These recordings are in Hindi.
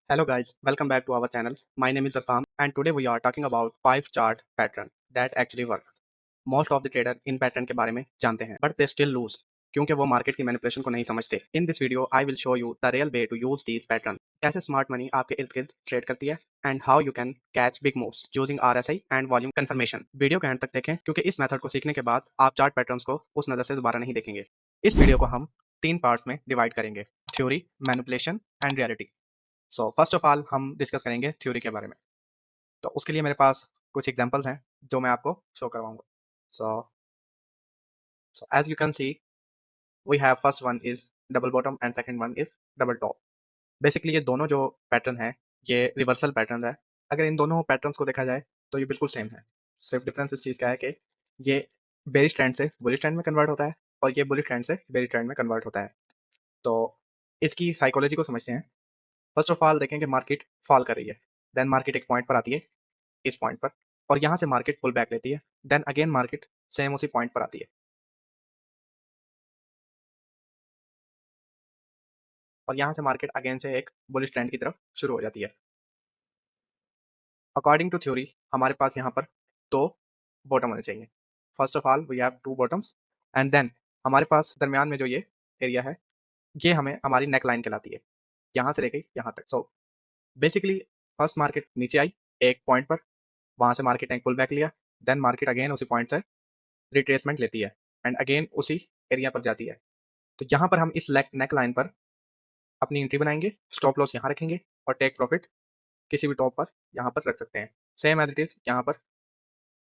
Hello guys, welcome back to our channel. My name is Afam and today we are talking about 5 chart pattern that actually work. Most of the trader in pattern के बारे में जानते हैं but they still lose क्योंकि वो मार्केट की मैनिपुलेशन को नहीं समझते. In this video I will show you the real way to use these pattern. कैसे स्मार्ट मनी आपके इर्द गिर्द ट्रेड करती है and how you can catch big moves using RSI and volume confirmation. Video के एंड तक देखें क्योंकि इस मेथड को सीखने के बाद आप चार्ट पैटर्न्स को उस नज़र से दोबारा नहीं देखेंगे. इस वीडियो को हम 3 पार्ट्स में डिवाइड करेंगे. Theory, manipulation and reality. So first of all हम डिस्कस करेंगे थ्योरी के बारे में. तो उसके लिए मेरे पास कुछ एग्जांपल्स हैं जो मैं आपको शो करवाऊंगा. So as you can see we have first one is double bottom and second one is double top. Basically ये दोनों जो पैटर्न है ये रिवर्सल पैटर्न है. अगर इन दोनों पैटर्न्स को देखा जाए तो ये बिल्कुल सेम है. सिर्फ डिफरेंस इस चीज़ का है कि ये बेरिश ट्रेंड से बुलिश ट्रेंड में कन्वर्ट होता है और ये बुलिश ट्रेंड से बेरिश ट्रेंड में कन्वर्ट होता है. तो इसकी साइकोलॉजी को समझते हैं. फर्स्ट ऑफ ऑल देखें कि मार्केट फॉल कर रही है, देन मार्केट एक पॉइंट पर आती है इस पॉइंट पर और यहाँ से मार्केट पुल बैक लेती है, देन अगेन मार्केट सेम उसी पॉइंट पर आती है और यहाँ से मार्केट अगेन से एक बुलिश ट्रेंड की तरफ शुरू हो जाती है. अकॉर्डिंग टू थ्योरी हमारे पास यहाँ पर दो बॉटम होने चाहिए. First of all we have two bottoms and then हमारे पास दरमियान में जो ये एरिया है ये हमें हमारी नेक लाइन कहलाती है, यहाँ से लेके यहाँ तक. सो बेसिकली फर्स्ट मार्केट नीचे आई एक पॉइंट पर, वहाँ से मार्केट ने पुल बैक लिया, देन मार्केट अगेन उसी पॉइंट से रिट्रेसमेंट लेती है एंड अगेन उसी एरिया पर जाती है. तो यहाँ पर हम इस नेक लाइन पर अपनी एंट्री बनाएंगे, स्टॉप लॉस यहाँ रखेंगे और टेक प्रॉफिट किसी भी टॉप पर यहाँ पर रख सकते हैं. सेम एज इट इज यहाँ पर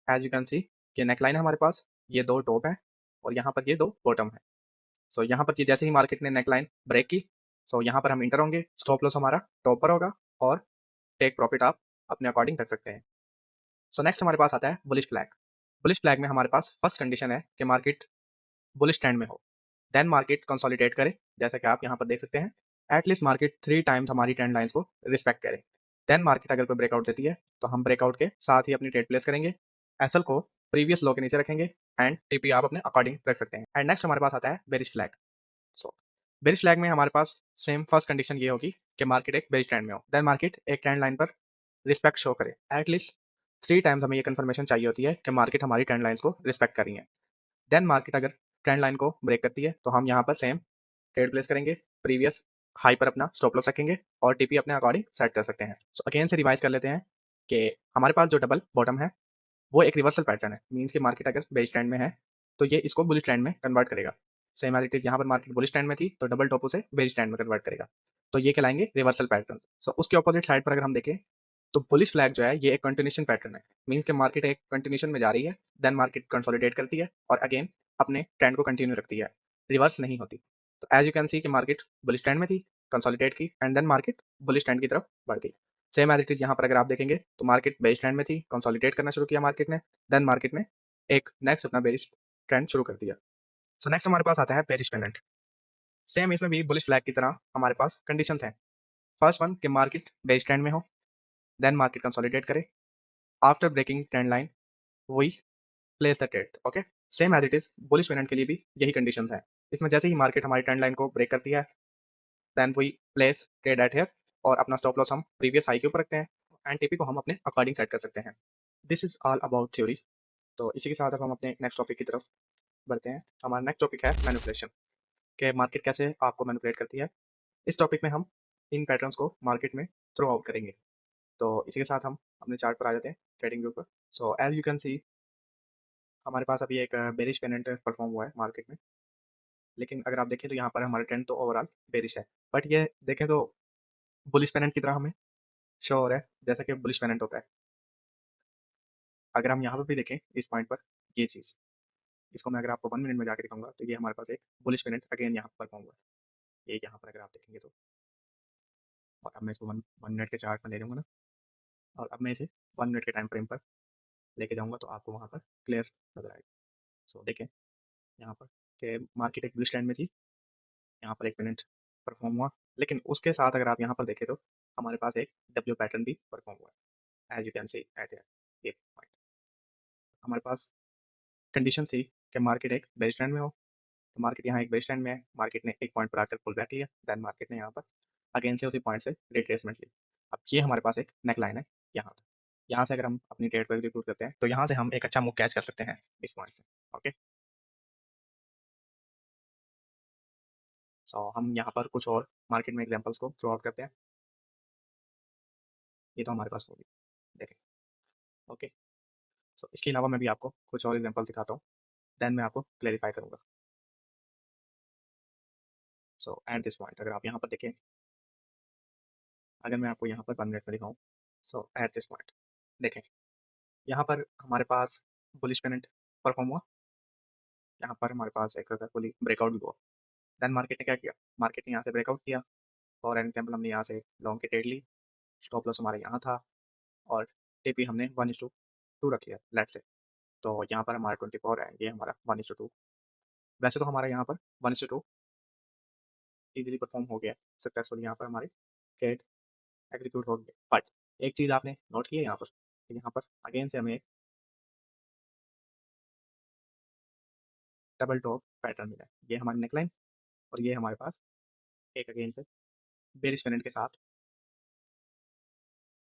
एज यू कैन सी ये नेक लाइन है हमारे पास, ये दो टॉप है और यहाँ पर ये दो बॉटम है. सो यहाँ पर जैसे ही मार्केट ने नेक लाइन ब्रेक की सो यहाँ पर हम इंटर होंगे, स्टॉप लॉस हमारा टॉप पर होगा और टेक प्रॉफिट आप अपने अकॉर्डिंग रख सकते हैं. सो नेक्स्ट हमारे पास आता है बुलिश फ्लैग. बुलिश फ्लैग में हमारे पास फर्स्ट कंडीशन है कि मार्केट बुलिश ट्रेंड में हो, देन मार्केट कंसोलिडेट करे जैसा कि आप यहाँ पर देख सकते हैं. एटलीस्ट मार्केट 3 टाइम्स हमारी ट्रेंड लाइंस को रिस्पेक्ट करे. देन मार्केट अगर कोई ब्रेकआउट देती है तो हम ब्रेकआउट के साथ ही अपनी ट्रेड प्लेस करेंगे, एसएल को प्रीवियस लो के नीचे रखेंगे एंड टीपी आप अपने अकॉर्डिंग रख सकते हैं. एंड नेक्स्ट हमारे पास आता है बेरिश फ्लैग. सो बेरिश फ्लैग में हमारे पास सेम फर्स्ट कंडीशन ये होगी कि मार्केट एक बेरिश ट्रेंड में हो, देन मार्केट एक ट्रेंड लाइन पर रिस्पेक्ट शो करे. एटलीस्ट 3 टाइम्स हमें ये कंफर्मेशन चाहिए होती है कि मार्केट हमारी ट्रेंड लाइंस को रिस्पेक्ट कर रही है. देन मार्केट अगर ट्रेंड लाइन को ब्रेक करती है तो हम यहाँ पर सेम ट्रेड प्लेस करेंगे, प्रीवियस हाई पर अपना स्टॉप लॉस रखेंगे और टीपी अपने अकॉर्डिंग सेट कर सकते हैं. सो अगेन से रिवाइज कर लेते हैं कि हमारे पास जो डबल बॉटम है वो एक रिवर्सल पैटर्न है. मीन्स कि मार्केट अगर बेरिश ट्रेंड में है तो ये इसको बुलिश ट्रेंड में कन्वर्ट करेगा. सेम एज इट इज यहाँ पर मार्केट बुलिश ट्रेंड में थी तो डबल टॉप उसे बेरिश ट्रेंड में कन्वर्ट करेगा. तो ये कहलाएंगे रिवर्सल पैटर्न. सो उसके ऑपोजिट साइड पर अगर हम देखें तो बुलिश फ्लैग जो है ये एक कंटिन्यूशन पैटर्न है. मीन्स कि मार्केट एक कंटिन्यूशन में जा रही है, देन मार्केट कंसोलिडेट करती है और अगेन अपने ट्रेंड को कंटिन्यू रखती है, रिवर्स नहीं होती. तो एज यू कैन सी कि मार्केट बुलिश ट्रेंड में थी, कंसोलिडेट की and then market bullish trend की तरफ बढ़ गई. सेम एज इट इज यहाँ पर अगर आप देखेंगे तो मार्केट बेरिश ट्रेंड में थी, कंसोलिडेट करना शुरू किया मार्केट ने, देन मार्केट ने एक नेक्स्ट अपना बेरिश ट्रेंड शुरू कर दिया. सो नेक्स्ट हमारे पास आता है बेरिश पेंडेंट. सेम इसमें भी बुलिश फ्लैग की तरह हमारे पास कंडीशंस हैं. फर्स्ट वन कि मार्केट बेरिश ट्रेंड में हो, देन मार्केट कंसोलिडेट करे, after breaking trend line we place the trade. Okay, same as it is bullish pennant के लिए भी यही कंडीशंस हैं. इसमें जैसे ही मार्केट हमारी ट्रेंड लाइन को ब्रेक करती है then we place trade at here और अपना स्टॉप लॉस हम प्रीवियस हाई के ऊपर रखते हैं एंड टीपी को हम अपने अकॉर्डिंग सेट कर सकते हैं. This is all about theory. तो इसी के साथ अब हम अपने नेक्स्ट टॉपिक की तरफ बढ़ते हैं. हमारा नेक्स्ट टॉपिक है मैनिपुलेशन, कि मार्केट कैसे आपको मैनिपुलेट करती है. इस टॉपिक में हम इन पैटर्न्स को मार्केट में थ्रो आउट करेंगे. तो इसी के साथ हम अपने चार्ट पर आ जाते हैं, ट्रेडिंग व्यू पर. So as you can see हमारे पास अभी एक बेरिश पेनेंट परफॉर्म हुआ है मार्केट में, लेकिन अगर आप देखें तो यहाँ पर हमारा ट्रेंड तो ओवरऑल बेरिश है, बट ये देखें तो बुलिश पेनेंट की तरह हमें शो हो रहा है जैसा कि बुलिश पेनेंट होता है. अगर हम यहाँ पर भी देखें इस पॉइंट पर ये चीज़, इसको मैं अगर आपको 1 मिनट में जाकर दिखाऊंगा तो ये हमारे पास एक बुलिश पेनेंट अगेन यहाँ पर परफॉर्म हुआ है. ये यहाँ पर अगर आप देखेंगे तो, और अब मैं इसको 1 मिनट के चार्ट में ले जाऊँगा ना, और अब मैं इसे 1 मिनट के टाइम फ्रेम पर लेके जाऊँगा तो आपको वहाँ पर क्लियर नजर आएगा. सो देखें यहाँ पर कि मार्केट एक बुलिश ट्रेंड में थी, यहाँ पर एक पेनेंट परफॉर्म हुआ, लेकिन उसके साथ अगर आप यहाँ पर देखें तो हमारे पास एक डब्ल्यू पैटर्न भी परफॉर्म हुआ है as you can see at ये पॉइंट. हमारे पास कंडीशन सी कि मार्केट एक बेस ट्रेंड में हो, तो मार्केट यहाँ एक बेस ट्रेंड में है, मार्केट ने एक पॉइंट पर आकर पुल बैक लिया, देन मार्केट ने यहाँ पर अगेन से उसी पॉइंट से रिट्रेसमेंट ली। अब ये हमारे पास एक नेक लाइन है यहाँ से। यहाँ से अगर हम अपनी ट्रेड को एग्जीक्यूट करते हैं तो यहाँ से हम एक अच्छा मूव कैच कर सकते हैं इस पॉइंट से। ओके, सो हम यहाँ पर कुछ और मार्केट में एग्जांपल्स को थ्रो आउट करते हैं। ये तो हमारे पास होगी, देखें। ओके, सो इसके अलावा मैं भी आपको कुछ और एग्जांपल दिखाता हूँ, देन मैं आपको क्लेरिफाई करूँगा। सो एट दिस पॉइंट अगर आप यहाँ पर देखें, अगर मैं आपको यहाँ पर 1 मिनट में दिखाऊँ, सो एट दिस पॉइंट देखें, यहाँ पर हमारे पास बुलिश पेनेंट परफॉर्म हुआ। यहाँ पर हमारे पास एक फुली ब्रेकआउट भी हुआ। देन मार्केट ने क्या किया, मार्केट ने यहाँ से ब्रेकआउट किया। फॉर एग्जाम्पल हमने यहाँ से लॉन्ग की ट्रेड ली, स्टॉप लॉस हमारा यहाँ था और टीपी हमने 1:2 रख लिया लेट्स से। तो यहाँ पर हमारा 24 है, ये हमारा 1:2। वैसे तो हमारा यहाँ पर 1:2 इजीली परफॉर्म हो गया सक्सेसफुल, यहाँ पर हमारी ट्रेड एग्जीक्यूट हो गया। बट एक चीज़ आपने नोट की है यहाँ पर, कि यहाँ पर अगेन से हमें डबल टॉप पैटर्न मिला है। ये हमारी नेकलाइन और ये हमारे पास एक अगेन से बेरिश पेनेंट के साथ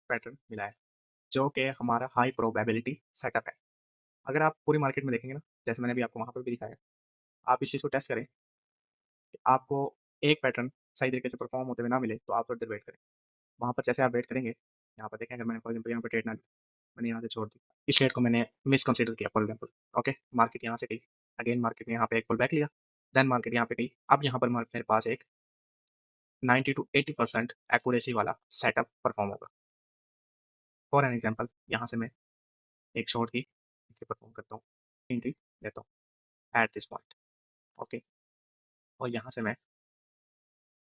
पैटर्न मिला है, जो कि हमारा हाई प्रोबेबिलिटी सेटअप है। अगर आप पूरी मार्केट में देखेंगे ना, जैसे मैंने अभी आपको वहाँ पर भी दिखाया, आप इस चीज़ को टेस्ट करें कि आपको एक पैटर्न सही तरीके से परफॉर्म होते हुए ना मिले तो आप थोड़ी देर वेट करें। वहाँ पर जैसे आप वेट करेंगे, यहाँ पर देखें, अगर मैंने फॉर एग्जाम्पल यहाँ पर ट्रेड ना ली, मैंने यहाँ से छोड़ दी, इस ट्रेड को मैंने मिसकंसीडर किया फॉर एग्जाम्पल। ओके, मार्केट यहाँ से गई, अगेन मार्केट ने यहाँ पे एक पुल बैक लिया, देन मार्केट यहाँ पे गई। अब यहाँ पर मेरे पास एक 90 to 80% एक्यूरेसी वाला सेटअप परफॉर्म होगा। फॉर एन एग्जाम्पल यहाँ से मैं एक शॉर्ट की परफॉर्म करता हूँ, एंट्री लेता हूँ एट दिस पॉइंट। ओके, और यहाँ से मैं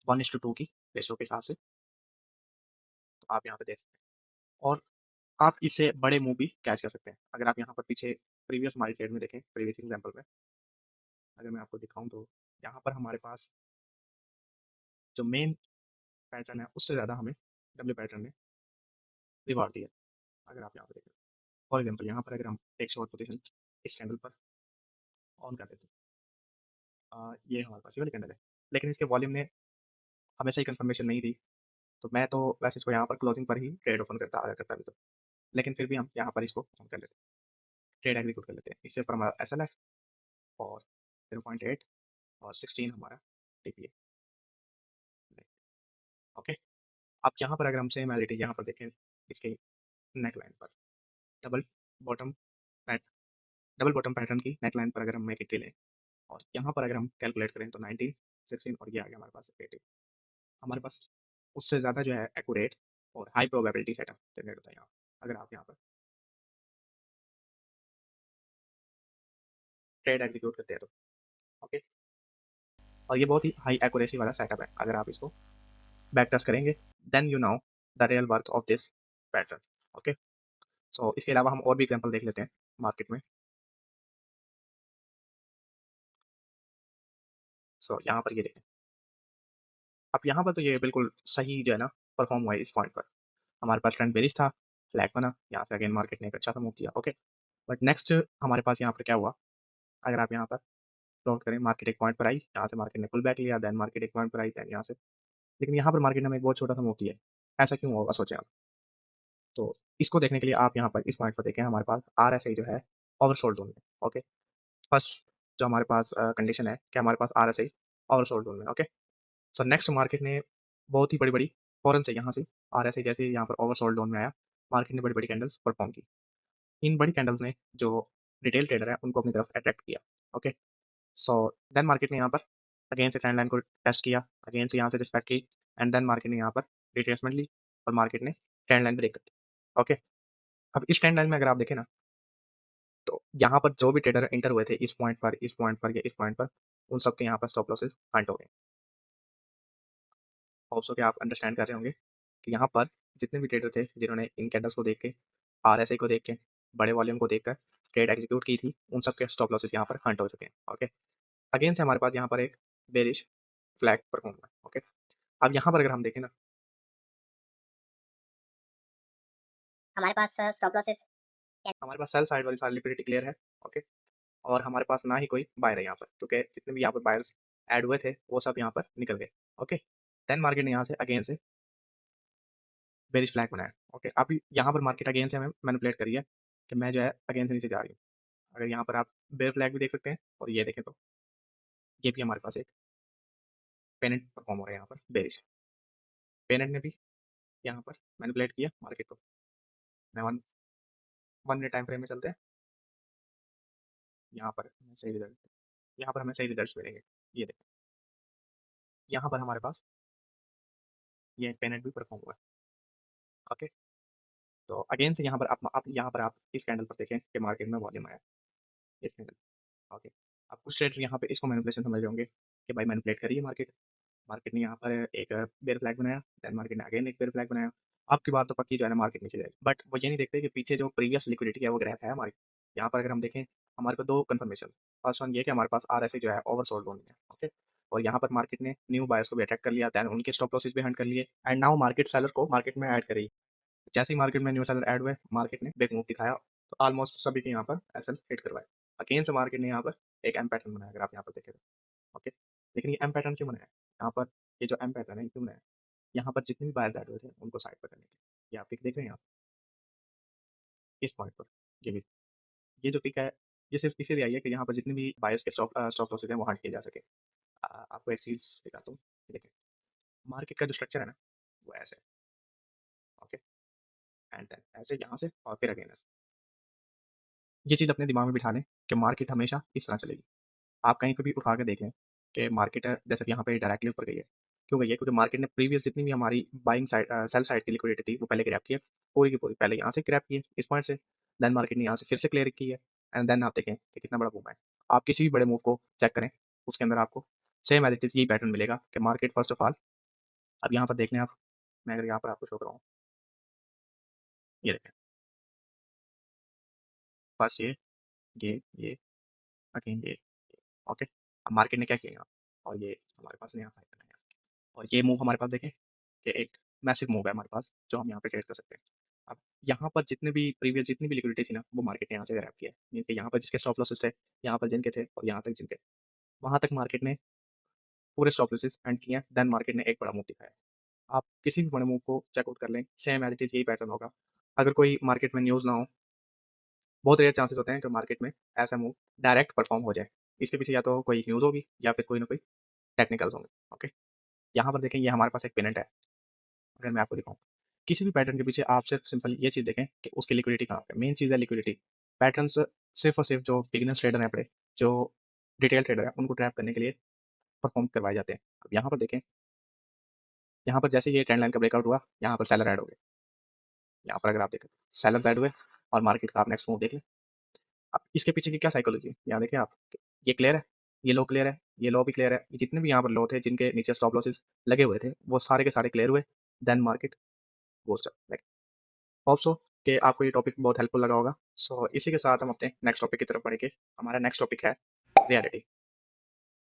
1:2 की रेशो के हिसाब से, तो आप यहाँ पे देख सकते हैं। और आप इससे बड़े मूव भी कैच कर सकते हैं। अगर आप यहाँ पर पीछे प्रीवियस हमारी ट्रेड में देखें, प्रीवियस एग्जाम्पल में अगर मैं आपको दिखाऊँ तो यहाँ पर हमारे पास जो मेन पैटर्न है उससे ज़्यादा हमें डब्ल्यू पैटर्न ने रिवॉर्ड दिया। अगर आप यहाँ पर देखें, फॉर एग्जाम्पल यहाँ पर अगर हम एक शॉर्ट पोजीशन इस कैंडल पर ऑन कर देते हैं, ये हमारे पास ये वाली कैंडल है, लेकिन इसके वॉल्यूम ने हमें सही कंफर्मेशन नहीं दी, तो मैं तो वैसे इसको यहाँ पर क्लोजिंग पर ही ट्रेड ओपन करता आया करता भी तो, लेकिन फिर भी हम यहाँ पर इसको ओपन कर लेते हैं, ट्रेड एग्जीक्यूट कर लेते हैं। इससे ऊपर हमारा एस एल एस और 0.8 और 16 हमारा टीपीए। ओके, अब यहाँ पर अगर हम सेम एलिटी यहाँ पर देखें, इसके नेक लाइन पर double bottom PAT double bottom pattern की नेक लाइन पर अगर हम एक एंट्री लें और यहाँ पर अगर हम कैलकुलेट करें तो 19, 16 और ये आ गया हमारे पास 80। हमारे पास उससे ज़्यादा जो है एक्यूरेट और हाई प्रोबेबिलिटी सेटअप जनरेट होता है यहाँ, अगर आप यहाँ पर ट्रेड एग्जीक्यूट करते हैं तो। ओके, और ये बहुत ही हाई एक्यूरेसी वाला सेटअप है। अगर आप इसको बैक टेस्ट करेंगे, then you know the real worth of this pattern. Okay, so इसके अलावा हम और भी एग्जांपल देख लेते हैं मार्केट में। सो यहाँ पर ये देखें, अब यहाँ पर तो ये बिल्कुल सही जो है ना परफॉर्म हुआ है इस पॉइंट पर। हमारे पास ट्रेंड बेरिश था, फ्लैग बना, यहाँ से अगेन मार्केट ने एक अच्छा सा मूव किया। ओके, बट नेक्स्ट हमारे पास यहाँ पर क्या हुआ, अगर आप यहाँ पर प्लॉट करें, मार्केट एक पॉइंट पर आई, यहाँ से मार्केट ने पुल बैक लिया, देन मार्केट एक पॉइंट पर आई, देन यहाँ से, लेकिन यहाँ पर मार्केट ने हमें एक बहुत छोटा सा मूव किया है। ऐसा क्यों होगा सोचें आप। तो इसको देखने के लिए आप यहाँ पर इस पॉइंट पर देखें, हमारे पास आरएसआई जो है ओवरसोल्ड जोन में। ओके, फर्स्ट जो हमारे पास कंडीशन है कि हमारे पास आरएसआई ओवरसोल्ड जोन में। ओके, सो नेक्स्ट मार्केट ने बहुत ही बड़ी-बड़ी फ़ौरन से यहाँ से आरएसआई जैसे यहाँ पर ओवरसोल्ड जोन में आया, मार्केट ने बड़ी-बड़ी कैंडल्स परफॉर्म की। इन बड़ी कैंडल्स ने जो रिटेल ट्रेडर है उनको अपनी तरफ अट्रैक्ट किया। ओके, सो देन मार्केट ने यहाँ पर अगेन से ट्रेंड लाइन को टेस्ट किया, अगेन से यहाँ से रिस्पेक्ट की, एंड देन मार्केट ने यहाँ पर रिट्रेसमेंट ली और मार्केट ने ट्रेंड लाइन ब्रेक कर दी। ओके, अब इस ट्रेंड लाइन में अगर आप देखें ना, तो यहाँ पर जो भी ट्रेडर एंटर हुए थे इस पॉइंट पर, इस पॉइंट पर या इस पॉइंट पर, उन सबके यहाँ पर स्टॉप लॉसेस हंट हो गए। होप सो कि आप अंडरस्टैंड कर रहे होंगे कि यहाँ पर जितने भी ट्रेडर थे जिन्होंने इन कैंडल्स को देख के, आरएसआई को देख के, बड़े वॉल्यूम को देखकर ट्रेड एग्जीक्यूट की थी, उन सबके स्टॉप लॉसेस यहाँ पर हंट हो चुके हैं। ओके, अगेन से हमारे पास यहाँ पर एक बेरिश फ्लैग परफॉर्म हुआ है। ओके, अब यहाँ पर अगर हम देखें ना, हमारे पास स्टॉप लॉसेस हमारे पास सेल साइड वाली सारी लिक्विडिटी क्लियर है। ओके, और हमारे पास ना ही कोई बायर है यहाँ पर, क्योंकि जितने भी यहाँ पर बायर्स ऐड हुए थे वो सब यहाँ पर निकल गए। ओके, देन मार्केट ने यहाँ से अगेन से बेरिश फ्लैग बनाया। ओके, अभी यहाँ पर मार्केट अगेन से हमें मैनिपुलेट करी है कि मैं जो है अगेन से नीचे जा रही हूँ। अगर यहाँ पर आप बेयर फ्लैग भी देख सकते हैं और ये देखें तो ये भी हमारे पास एक पेनेंट परफॉर्म हो रहा है यहाँ पर बेरिश। पेनेंट ने भी यहाँ पर मैनिपुलेट किया मार्केट को। मैं 1 मिनट टाइम फ्रेम में चलते हैं। यहाँ पर हमें सही रिजल्ट यहाँ पर हमें सही रिजल्ट्स मिलेंगे। ये देखें, यहाँ पर हमारे पास ये पेनेंट भी परफॉर्म हुआ है। ओके, तो अगेन से यहाँ पर आप इस कैंडल पर देखें कि मार्केट में वॉल्यूम आया इस कैंडल। ओके, अब कुछ ट्रेडर यहाँ पे इसको मैनिपुलेशन समझ रहे होंगे कि भाई मैनिपुलेट करिए मार्केट। मार्केट ने यहाँ पर एक बेयर फ्लैग बनाया, देन मार्केट ने अगेन एक बेयर फ्लैग बनाया। आपकी बात तो पक्की जो है ना मार्केट नीचे जाएगी, बट वो ये नहीं देखते कि पीछे जो प्रीवियस लिक्विडिटी है वो ग्रैफ है हमारी। यहाँ पर अगर हम देखें हमारे को 2 कन्फर्मेशन, फर्स्ट वन ये कि हमारे पास आरएसआई जो है ओवरसोल्ड होनी है। ओके, और यहाँ पर मार्केट ने न्यू बायर्स को भी अटैक कर लिया, देन उनके स्टॉप लॉसेस भी हंट कर लिए एंड नाउ मार्केट सेलर को मार्केट में ऐड करी। जैसे ही मार्केट में न्यू सेलर ऐड हुए, मार्केट ने बिग मूव दिखाया, तो ऑलमोस्ट सभी के यहाँ पर एसएल हिट करवाए। अगेन से मार्केट ने यहाँ पर एक एम पैटर्न बनाया, अगर आप यहाँ पर देखें तो। ओके, लेकिन ये एम पैटर्न क्यों बनाया? यहाँ पर ये जो एम पैटर्न है, ये क्यों बनाया? यहाँ पर जितने भी बायर्स ऐड हुए थे, उनको साइड पर करने के लिए। ये आप पिक देख रहे हैं आप, इस पॉइंट पर, ये भी। ये जो पिक है, ये सिर्फ इसीलिए आई है कि यहाँ पर जितने भी बायर्स के स्टॉप लॉसेस हैं, वो हट किए जा सके। आपको एक चीज़ दिखाता हूँ, ये देखें, मार्केट का जो स्ट्रक्चर है ना, वो ऐसे है। ओके, एंड देन ऐसे यहाँ से और फिर अगेन ऐसे। ये चीज़ अपने दिमाग में बिठा लें कि मार्केट हमेशा इस तरह चलेगी। आप कहीं पे भी उठा के देखें कि मार्केट है, जैसे कि यहाँ पे डायरेक्टली ऊपर गई है। क्यों गई है? क्योंकि मार्केट ने प्रीवियस जितनी भी हमारी बाइंग साइड सेल साइड की लिक्विडिटी थी, वो पहले ग्रैब की है। पूरी की पूरी पहले यहाँ से ग्रैब की है, इस पॉइंट से। देन मार्केट ने यहाँ से फिर से क्लियर की है एंड देन आप देखें कि कितना बड़ा मूव है। आप किसी भी बड़े मूव को चेक करें, उसके अंदर आपको सेम एज़ इट इज़ यही पैटर्न मिलेगा कि मार्केट फर्स्ट ऑफ ऑल, अब यहाँ पर देख लें आप, मैं अगर यहाँ पर आपको शो कराऊँ, ये देखें, फर्स्ट ये, अगेन ये, ओके। अब मार्केट ने क्या किया यहाँ, और ये हमारे पास नया हाई बनाया और ये मूव हमारे पास देखें कि एक मैसिव मूव है हमारे पास, जो हम यहाँ पे ट्रेड कर सकते हैं। अब यहाँ पर जितनी भी लिक्विडिटी थी ना, वो मार्केट ने यहाँ से ग्रैब किया है। मीन्स कि यहाँ पर जिसके स्टॉप लॉसेस थे, यहाँ पर जिनके थे और यहाँ तक जिनके, वहाँ तक मार्केट ने पूरे स्टॉप लॉसेस एंड किए हैं। देन मार्केट ने एक बड़ा मूव दिखाया। आप किसी भी बड़े मूव को चेकआउट कर लें, सेम एज़ इट इज़ यही पैटर्न होगा। अगर कोई मार्केट में न्यूज़ ना हो, बहुत रेयर चांसेस होते हैं कि मार्केट में ऐसा मूव डायरेक्ट परफॉर्म हो जाए। इसके पीछे या तो कोई न्यूज़ होगी या फिर कोई ना कोई टेक्निकल्स होंगे। ओके, यहाँ पर देखें, ये हमारे पास एक पेनेंट है। अगर मैं आपको दिखाऊँ, किसी भी पैटर्न के पीछे आप सिर्फ सिंपल ये चीज़ देखें कि उसकी लिक्विडिटी कहाँ पे है। मेन चीज़ है लिक्विडिटी। पैटर्न्स सिर्फ और सिर्फ जो बिगिनर्स ट्रेडर हैं अपने, जो रिटेल ट्रेडर हैं, उनको ट्रैप करने के लिए परफॉर्म करवाए जाते हैं। अब यहाँ पर देखें, यहाँ पर जैसे ये ट्रेंड लाइन का ब्रेकआउट हुआ, यहाँ पर सेलर ऐड हो गए। यहाँ पर अगर आप देखें, सेलर्स ऐड हुए और मार्केट का आप नेक्स्ट मूव देख लें। अब इसके पीछे की क्या साइकोलॉजी है, यहाँ देखिए आप, ये क्लियर है, ये लो क्लियर है, ये लो भी क्लियर है। जितने भी यहाँ पर लो थे, जिनके नीचे स्टॉप लॉसेस लगे हुए थे, वो सारे के सारे क्लियर हुए। Then market goes up. Hope so कि आपको ये टॉपिक बहुत हेल्पफुल लगा होगा। सो इसी के साथ हम अपने नेक्स्ट टॉपिक की तरफ बढ़ेंगे। हमारा नेक्स्ट टॉपिक है रियलिटी।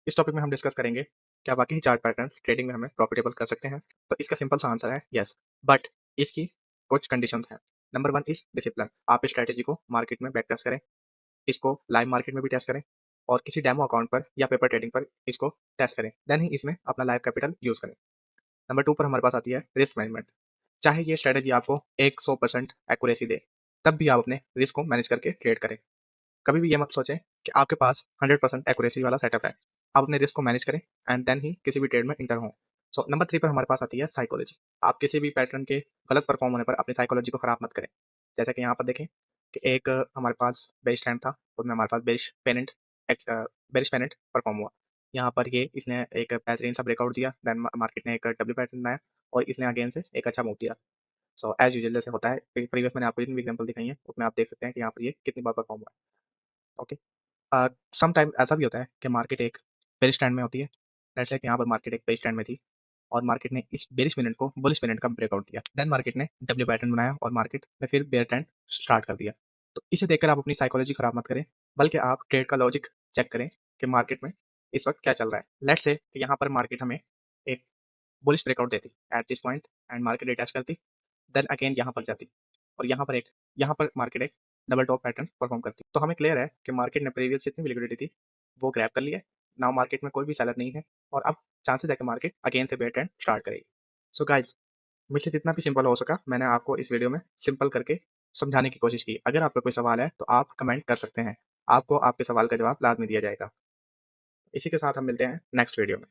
इस टॉपिक में हम डिस्कस करेंगे क्या वाकई चार्ट पैटर्न ट्रेडिंग में हमें प्रॉफिटेबल कर सकते हैं। तो इसका सिंपल सा आंसर है यस, बट इसकी कुछ कंडीशंस हैं। Number 1 is discipline. आप इस स्ट्रैटेजी को मार्केट में बैक टेस्ट करें, इसको लाइव मार्केट में भी टेस्ट करें और किसी डेमो अकाउंट पर या पेपर ट्रेडिंग पर इसको टेस्ट करें, देन ही इसमें अपना लाइव कैपिटल यूज़ करें। नंबर 2 पर हमारे पास आती है रिस्क मैनेजमेंट। चाहे ये स्ट्रैटेजी आपको 100% एक्यूरेसी दे, तब भी आप अपने रिस्क को मैनेज करके ट्रेड करें। कभी भी ये मत सोचें कि आपके पास 100% एक्यूरेसी वाला सेटअप है। आप अपने रिस्क को मैनेज करें एंड देन ही किसी भी ट्रेड में इंटर हों। सो नंबर 3 पर हमारे पास आती है साइकोलॉजी। आप किसी भी पैटर्न के गलत परफॉर्म होने पर अपनी साइकोलॉजी को खराब मत करें। जैसे कि यहाँ पर देखें कि एक हमारे पास बेरिश ट्रेंड था, उसमें हमारे पास बेरिश पेनेंट परफॉर्म हुआ। यहाँ पर ये इसने एक बेहतरीन सा ब्रेकआउट दिया, देन मार्केट ने एक डब्ल्यू पैटर्न बनाया और इसने अगेन से एक अच्छा मूव दिया। सो एज यूजुअल जैसे होता है, प्रीवियस मैंने आपको जितनी भी एग्जांपल दिखाई है, उसमें आप देख सकते हैं कि यहाँ पर ये कितनी बार परफॉर्म हुआ है। ओके, सम टाइम ऐसा भी होता है कि मार्केट एक बेरिश ट्रेंड में होती है। लेट्स से कि यहाँ पर मार्केट एक बेरिश ट्रेंड में थी और मार्केट ने इस बेरिश मिनट को बुलिश मिनट का ब्रेकआउट दिया। देन मार्केट ने डब्ल्यू पैटर्न बनाया और मार्केट ने फिर बेयर ट्रेंड स्टार्ट कर दिया। तो इसे देखकर आप अपनी साइकोलॉजी खराब मत करें, बल्कि आप ट्रेड का लॉजिक चेक करें कि मार्केट में इस वक्त क्या चल रहा है। लेट्स से कि यहाँ पर मार्केट हमें एक बुलिश ब्रेकआउट देती at this point and market retest करती, देन अगेन यहाँ पर जाती और यहाँ पर मार्केट एक डबल टॉप पैटर्न परफॉर्म करती। तो हमें क्लियर है कि मार्केट ने प्रीवियस जितनी भी लिक्विडिटी थी, वो ग्रैब कर ली है। नाउ मार्केट में कोई भी सेलर नहीं है और अब चांसेस है कि मार्केट अगेन से बेयर ट्रेंड स्टार्ट करेगी। सो गाइस, मुझसे जितना भी सिंपल हो सका मैंने आपको इस वीडियो में सिंपल करके समझाने की कोशिश की। अगर आपका कोई सवाल है तो आप कमेंट कर सकते हैं। आपको आपके सवाल का जवाब बाद में दिया जाएगा। इसी के साथ हम मिलते हैं नेक्स्ट वीडियो में।